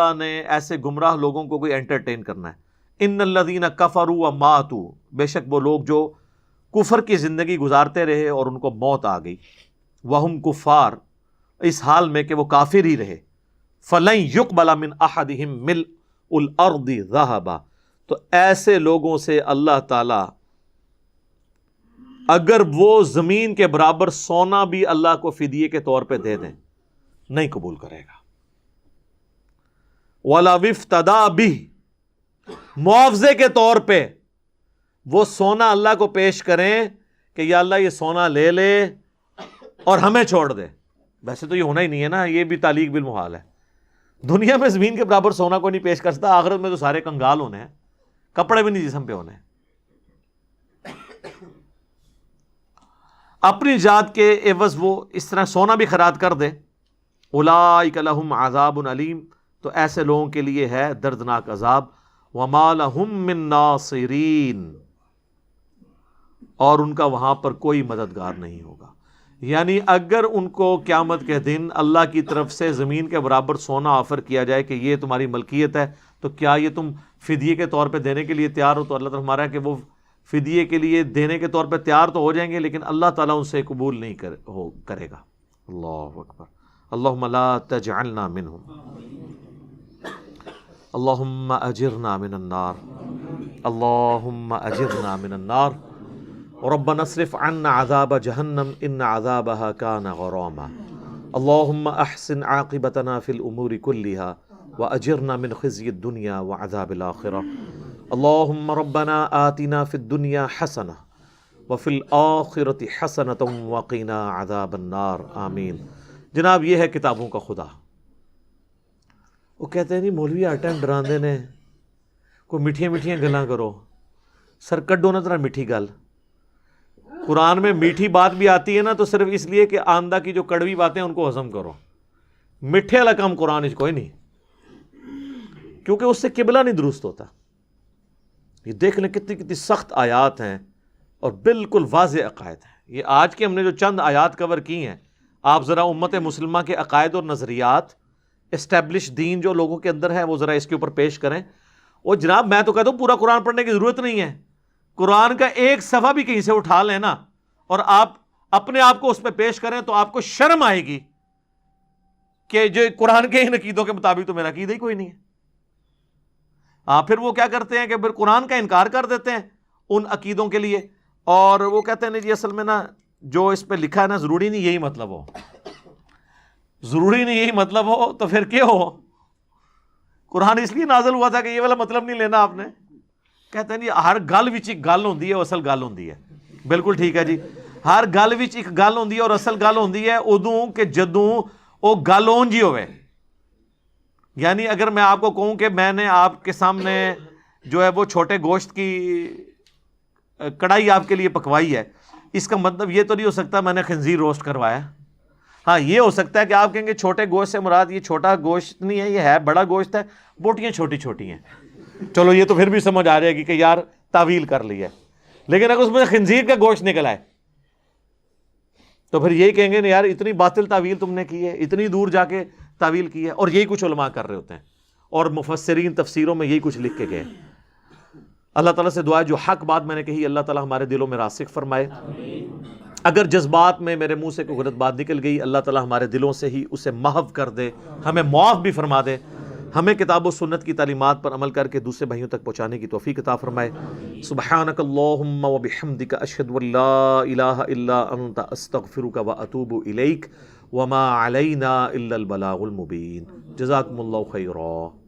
اللہ نے ایسے گمراہ لوگوں کو کوئی انٹرٹین کرنا ہے. ان الذین کفروا وماتوا، بے شک وہ لوگ جو کفر کی زندگی گزارتے رہے اور ان کو موت آ گئی، وہم کفار، اس حال میں کہ وہ کافر ہی رہے، فلن یقبل من احدہم ملء الارض ذہبا، تو ایسے لوگوں سے اللہ تعالی اگر وہ زمین کے برابر سونا بھی اللہ کو فدیے کے طور پہ دے دیں نہیں قبول کرے گا. وَلَوِ افْتَدَىٰ بِهِ، معاوضے کے طور پہ وہ سونا اللہ کو پیش کریں کہ یا اللہ یہ سونا لے لے اور ہمیں چھوڑ دے. ویسے تو یہ ہونا ہی نہیں ہے نا، یہ بھی تعلیق بالمحال ہے. دنیا میں زمین کے برابر سونا کوئی نہیں پیش کر سکتا، آخرت میں تو سارے کنگال ہونے ہیں، کپڑے بھی نہیں جسم پہ ہونے ہیں. اپنی ذات کے عوض وہ اس طرح سونا بھی خیرات کر دے. اولئک لہم عذاب علیم، تو ایسے لوگوں کے لیے ہے دردناک عذاب. وما لہم من ناصرین، اور ان کا وہاں پر کوئی مددگار نہیں ہوگا. یعنی اگر ان کو قیامت کے دن اللہ کی طرف سے زمین کے برابر سونا آفر کیا جائے کہ یہ تمہاری ملکیت ہے، تو کیا یہ تم فدیے کے طور پہ دینے کے لیے تیار ہو؟ تو اللہ تعالیٰ ہمارا ہے کہ وہ فدیے کے لیے دینے کے طور پہ تیار تو ہو جائیں گے، لیکن اللہ تعالیٰ ان سے قبول نہیں کرے گا. اللہ اکبر. اللہم لا تجعلنا منہم، اللہم اجرنا من النار، اللہم اجرنا من النار. ربنا اصرف عنا عذاب جہنم ان عذابها كان غراما. اللہم احسن عاقبتنا فی الامور كلها واجرنا من خزي الدنيا وعذاب الآخرة. اللہم ربنا آتنا فی الدنیا حسنہ وفی الآخرة حسنة وقنا عذاب النار. آمین. جناب یہ ہے کتابوں کا خدا. وہ کہتے ہیں نہیں مولوی ہر ٹائم ڈراندے نے، کوئی میٹھیاں میٹھیاں گلاں کرو. سر کڈو نہ ذرا میٹھی گل. قرآن میں میٹھی بات بھی آتی ہے نا تو صرف اس لیے کہ آندہ کی جو کڑوی باتیں ان کو ہضم کرو. میٹھے والا کام قرآن اس کوئی نہیں، کیونکہ اس سے قبلہ نہیں درست ہوتا. یہ دیکھ لیں کتنی کتنی سخت آیات ہیں اور بالکل واضح عقائد ہیں. یہ آج کے ہم نے جو چند آیات کور کی ہیں، آپ ذرا امت مسلمہ کے عقائد اور نظریات، اسٹیبلش دین جو لوگوں کے اندر ہے، وہ ذرا اس کے اوپر پیش کریں. اور جناب میں تو کہتا ہوں پورا قرآن پڑھنے کی ضرورت نہیں ہے. قرآن کا ایک صفحہ بھی کہیں سے اٹھا لیں نا اور آپ اپنے آپ کو اس پہ پیش کریں تو آپ کو شرم آئے گی کہ جو قرآن کے ان عقیدوں کے مطابق تو میرا عقیدہ ہی کوئی نہیں ہے. پھر وہ کیا کرتے ہیں کہ پھر قرآن کا انکار کر دیتے ہیں ان عقیدوں کے لیے، اور وہ کہتے ہیں جی اصل میں نا جو اس پہ لکھا ہے نا ضروری نہیں یہی مطلب ہو، ضروری نہیں یہی مطلب ہو تو پھر کیا ہو؟ قرآن اس لیے نازل ہوا تھا کہ یہ والا مطلب نہیں لینا آپ نے. کہتے ہیں جی ہر گل وچ ایک گل ہوندی ہے، اصل گل ہوندی ہے. بالکل ٹھیک ہے جی، ہر گل وچ ایک گل ہوندی ہے اور اصل گل ہوندی ہے ادوں کہ جدوں وہ گل اونجی ہوئے. یعنی اگر میں آپ کو کہوں کہ میں نے آپ کے سامنے جو ہے وہ چھوٹے گوشت کی کڑھائی آپ کے لیے پکوائی ہے، اس کا مطلب یہ تو نہیں ہو سکتا میں نے خنزیر روسٹ کروایا. ہاں یہ ہو سکتا ہے کہ آپ کہیں گے چھوٹے گوشت سے مراد یہ چھوٹا گوشت نہیں ہے، یہ ہے بڑا گوشت ہے، بوٹیاں چھوٹی چھوٹی ہیں. چلو یہ تو پھر بھی سمجھ آ جائے گی کہ یار تعویل کر لی ہے. لیکن اگر اس میں خنزیر کا گوشت نکل آئے تو پھر یہی کہیں گے یار اتنی باطل تعویل تم نے کی ہے، اتنی دور جا کے تعویل کی ہے. اور یہی کچھ علماء کر رہے ہوتے ہیں اور مفسرین تفسیروں میں یہی کچھ لکھ کے گئے. اللہ تعالیٰ سے دعا ہے جو حق بات میں نے کہی اللہ تعالیٰ ہمارے دلوں میں راسخ فرمائے. اگر جذبات میں میرے منہ سے کوئی غلط بات نکل گئی اللہ تعالیٰ ہمارے دلوں سے ہی اسے محو کر دے، ہمیں معاف بھی فرما دے. ہمیں کتاب و سنت کی تعلیمات پر عمل کر کے دوسرے بھائیوں تک پہنچانے کی توفیق عطا فرمائے. سبحانک اللہم و بحمدک اشہد ان لا الہ الا انت استغفرک و اتوب الیک وما علینا الا البلاغ المبین. جزاکم اللہ خیرا.